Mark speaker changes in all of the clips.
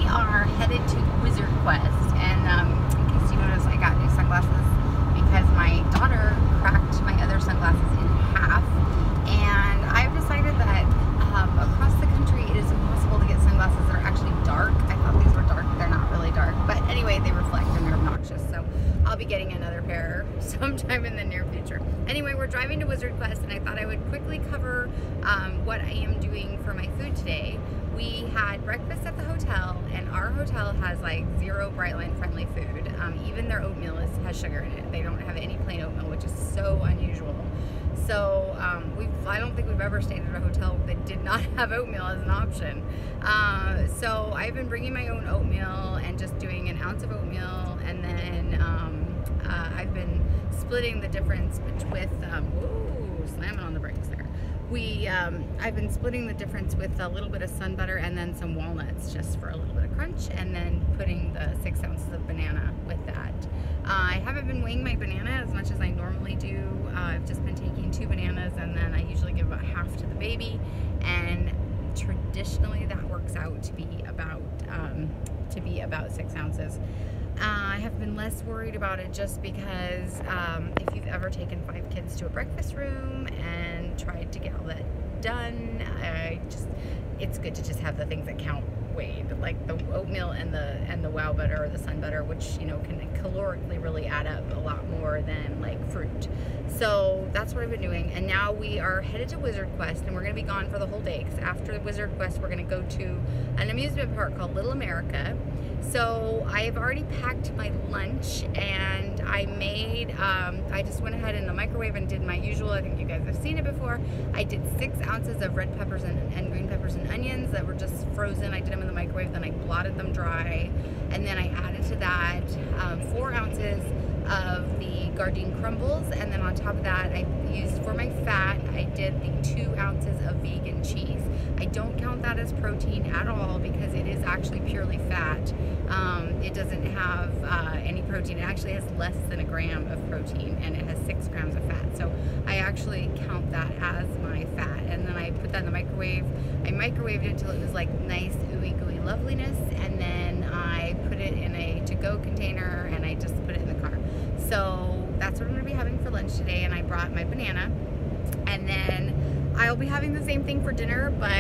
Speaker 1: are headed to Wizard Quest, and in case you notice, I got new sunglasses because my daughter cracked my other sunglasses in half, and I've decided that across the country it is impossible to get sunglasses that are actually dark. I thought these were dark, but they're not really dark. But anyway, they reflect and they're obnoxious, so I'll be getting another pair sometime in the near future. Anyway, we're driving to Wizard Quest, and I thought I would quickly cover what I am doing for my food today. We had breakfast at the hotel, and our hotel has like zero Brightline friendly food. Even their oatmeal has sugar in it. They don't have any plain oatmeal, which is so unusual. So I don't think we've ever stayed at a hotel that did not have oatmeal as an option. So I've been bringing my own oatmeal and just doing an ounce of oatmeal, and then I've been splitting the difference with, whoa, slamming on the brakes there. I've been splitting the difference with a little bit of sun butter and then some walnuts just for a little bit of crunch, and then putting the 6 ounces of banana with that. I haven't been weighing my banana as much as I normally do. I've just been taking 2 bananas, and then I usually give about half to the baby, and traditionally that works out to be about 6 ounces. I have been less worried about it just because if you've ever taken 5 kids to a breakfast room and tried to get all that done, it's good to just have the things that count weighed, like the oatmeal and the wow butter or the sun butter, which can calorically really add up a lot more than like fruit. So that's what I've been doing, and now we are headed to Wizard Quest, and we're going to be gone for the whole day, because after Wizard Quest we're going to go to an amusement park called Little America. So I've already packed my lunch, and I just went ahead in the microwave and did my usual. I think you guys have seen it before. I did 6 ounces of red peppers and green peppers and onions that were just frozen. I did them in the microwave, then I blotted them dry, and then I added to that 4 ounces of the Gardein crumbles, and then on top of that I used, for my fat, I did the 2 ounces of vegan cheese. I don't count that as protein at all because it is actually purely fat. It doesn't have any protein. It actually has less than a gram of protein, and it has 6 grams of fat. So I actually count that as my fat, and then I put that in the microwave. I microwaved it until it was like nice ooey gooey loveliness, and then I put it in a to-go container, and I just put it in the car. So that's what I'm going to be having for lunch today, and I brought my banana, and then I'll be having the same thing for dinner, but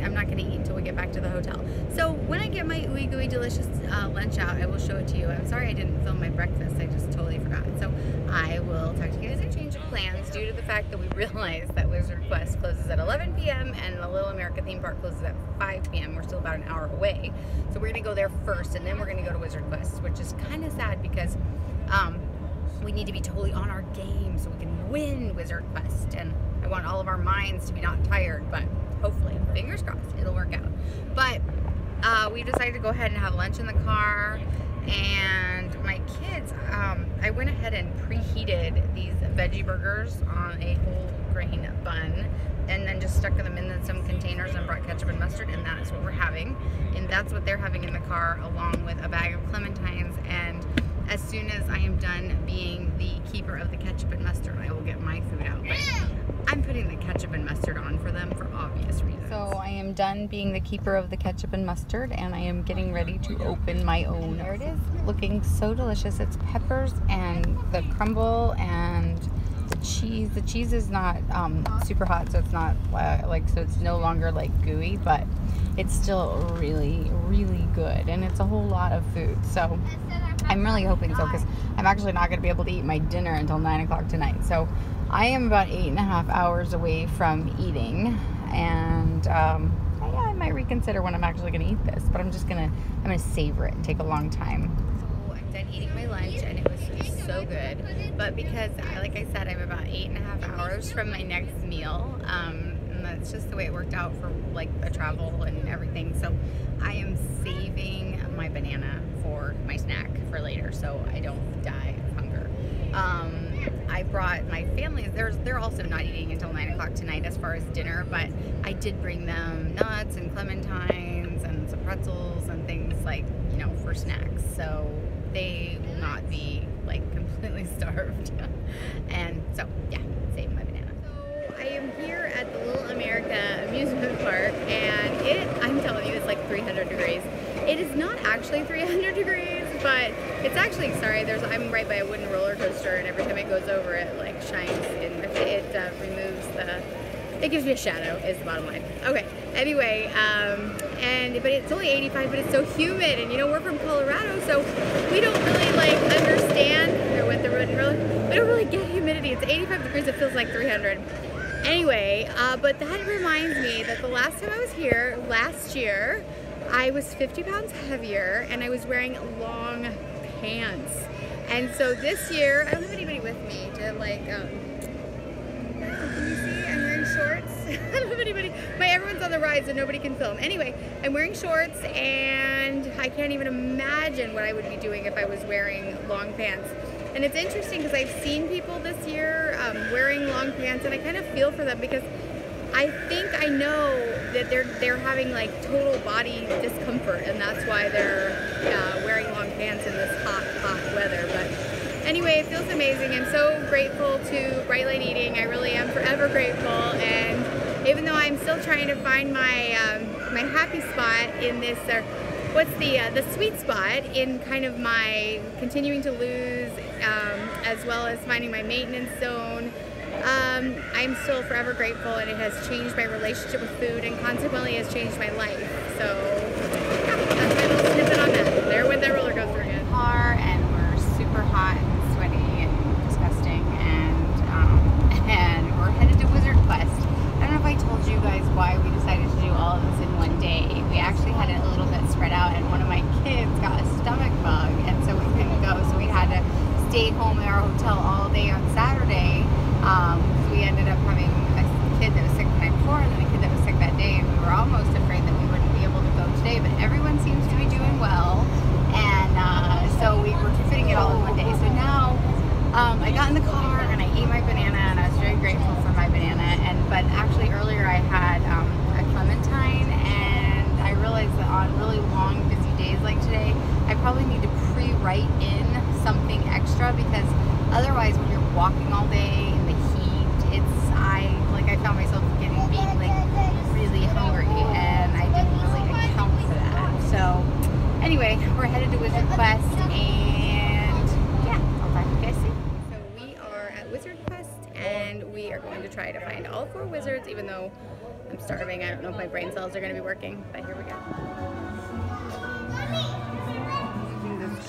Speaker 1: I'm not going to eat until we get back to the hotel. So when I get my ooey gooey delicious lunch out, I will show it to you. I'm sorry I didn't film my breakfast, I just totally forgot. So I will talk to you guys. A change of plans due to the fact that we realized that Wizard Quest closes at 11 p.m. and the Little America theme park closes at 5 p.m. We're still about an hour away. So we're going to go there first, and then we're going to go to Wizard Quest, which is kind of sad because we need to be totally on our game so we can win Wizard Quest, and I want all of our minds to be not tired, but hopefully, fingers crossed, it'll work out. But we decided to go ahead and have lunch in the car, and my kids, I went ahead and preheated these veggie burgers on a whole grain bun, and then just stuck them in some containers and brought ketchup and mustard, and that's what we're having, and that's what they're having in the car, along with a bag of clementines. And as soon as I am done being the keeper of the ketchup and mustard, I will get my food out. But I'm putting the ketchup and mustard on for them for obvious reasons. So I am done being the keeper of the ketchup and mustard, and I am getting ready to open my own. There it is, looking so delicious. It's peppers and the crumble and the cheese. The cheese is not super hot, so it's not so it's no longer like gooey, but it's still really, really good, and it's a whole lot of food. So I'm really hoping so, because I'm actually not going to be able to eat my dinner until 9 o'clock tonight. So I am about 8.5 hours away from eating, and I might reconsider when I'm actually going to eat this, but I'm gonna savor it and take a long time. So I'm done eating my lunch, and it was so good. But because, like I said, I'm about 8.5 hours from my next meal, and that's just the way it worked out for like the travel and everything. So I am saving my banana for my snack for later, so I don't die of hunger. I brought my family, they're also not eating until 9 o'clock tonight as far as dinner, but I did bring them nuts and clementines and some pretzels and things like, for snacks, so they will not be like completely starved. And so yeah, save my banana. So I am here at the Little America amusement park, and I'm telling you, it's like 300 degrees actually 300 degrees, but it's actually, sorry, I'm right by a wooden roller coaster, and every time it goes over, it like shines and it removes it gives me a shadow, is the bottom line. Okay, anyway, but it's only 85, but it's so humid, and you know, we're from Colorado, so we don't really like understand, or with the wooden roller, we don't really get humidity. It's 85 degrees, it feels like 300. Anyway, but that reminds me that the last time I was here, last year, I was 50 pounds heavier, and I was wearing long pants. And so this year, I don't have anybody with me to like, can you see? I'm wearing shorts. I don't have anybody. Everyone's on the ride, so nobody can film. Anyway, I'm wearing shorts, and I can't even imagine what I would be doing if I was wearing long pants. And it's interesting because I've seen people this year wearing long pants, and I kind of feel for them because I think I know that they're having like total body discomfort, and that's why they're wearing long pants in this hot weather. But anyway, it feels amazing. I'm so grateful to Bright Light Eating. I really am forever grateful. And even though I'm still trying to find my my happy spot in this, or what's the sweet spot in kind of my continuing to lose, as well as finding my maintenance zone. I'm still forever grateful, and it has changed my relationship with food, and consequently has changed my life. So yeah, that's my little snippet on that. There went that roller coaster again. And we're super hot and sweaty and disgusting, and we're headed to Wizard Quest. I don't know if I told you guys why we decided to do all of this in one day. We actually had it a little bit spread out, and one of my kids got a stomach bug, and so we couldn't go, so we had to stay home at our hotel all day on Saturday. We ended up having a kid that was sick the night before, and then a kid that was sick that day, and we were almost afraid that we wouldn't be able to go today, but everyone seems to be doing well, and so we were fitting it all in one day. So now I got in the car and I ate my banana, and I was very grateful for my banana, but actually earlier I had a clementine, and I realized that on really long busy days like today, I probably need to pre-write in something extra, because otherwise when you're walking all day in the heat, I found myself being like really hungry, and I didn't really account for that. So anyway, we're headed to Wizard Quest, and yeah, I'll talk to you guys soon. So we are at Wizard Quest, and we are going to try to find all 4 wizards, even though I'm starving. I don't know if my brain cells are going to be working, but here we go.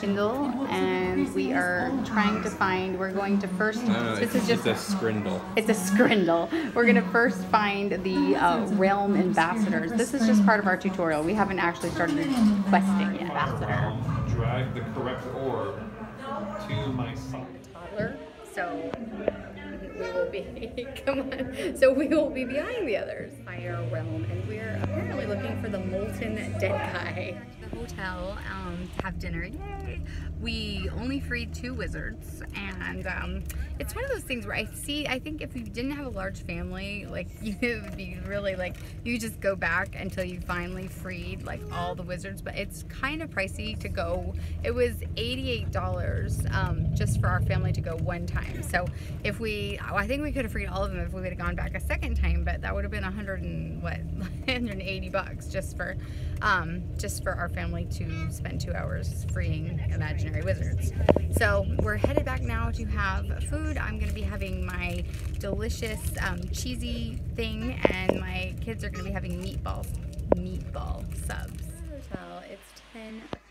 Speaker 1: Kindle, and we are trying to find, we're going to first, this is just
Speaker 2: a Skrindle.
Speaker 1: It's a Skrindle. We're going to first find the realm ambassadors. This is just part of our tutorial. We haven't actually started questing yet. Ambassador.
Speaker 2: Drag the correct orb to my sock.
Speaker 1: Toddler, so we will be, come on, so we will be behind the others. Fire realm, and we're apparently looking for the molten dead guy. The hotel, have dinner, yay! We only freed 2 wizards, and it's one of those things where I think if you didn't have a large family, like, you would be really like, you just go back until you finally freed like all the wizards, but it's kind of pricey to go. It was $88 just for our family to go one time. So if I think we could have freed all of them if we would have gone back a second time, but that would have been $180 just for our family to spend 2 hours freeing imaginary wizards. So we're headed back now to have food. I'm going to be having my delicious cheesy thing, and my kids are going to be having meatball subs. Hotel, it's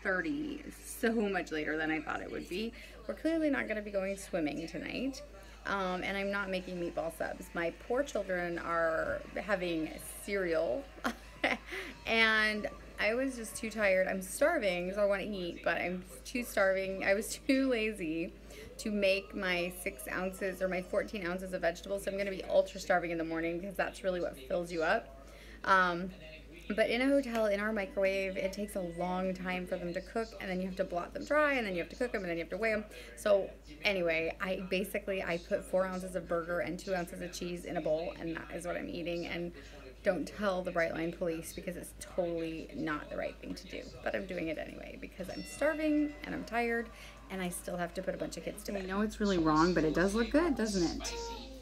Speaker 1: 10:30, so much later than I thought it would be. We're clearly not going to be going swimming tonight. And I'm not making meatball subs. My poor children are having cereal, and I was just too tired. I'm starving, so I want to eat, but I'm too starving. I was too lazy to make my 6 ounces or my 14 ounces of vegetables, so I'm going to be ultra starving in the morning, because that's really what fills you up. But in a hotel, in our microwave, it takes a long time for them to cook, and then you have to blot them dry, and then you have to cook them, and then you have to weigh them. So anyway, I put 4 ounces of burger and 2 ounces of cheese in a bowl, and that is what I'm eating. And don't tell the Bright Line police, because it's totally not the right thing to do. But I'm doing it anyway, because I'm starving, and I'm tired, and I still have to put a bunch of kids to bed. I know it's really wrong, but it does look good, doesn't it?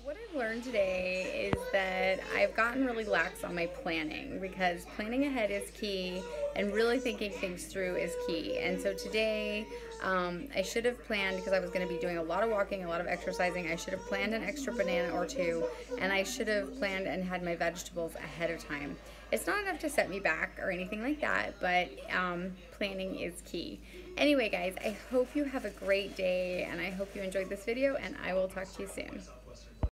Speaker 1: What I learned today is that I've gotten really lax on my planning, because planning ahead is key and really thinking things through is key. And so today I should have planned, because I was going to be doing a lot of walking, a lot of exercising. I should have planned an extra banana or two, and I should have planned and had my vegetables ahead of time. It's not enough to set me back or anything like that, but planning is key. Anyway, guys, I hope you have a great day, and I hope you enjoyed this video, and I will talk to you soon.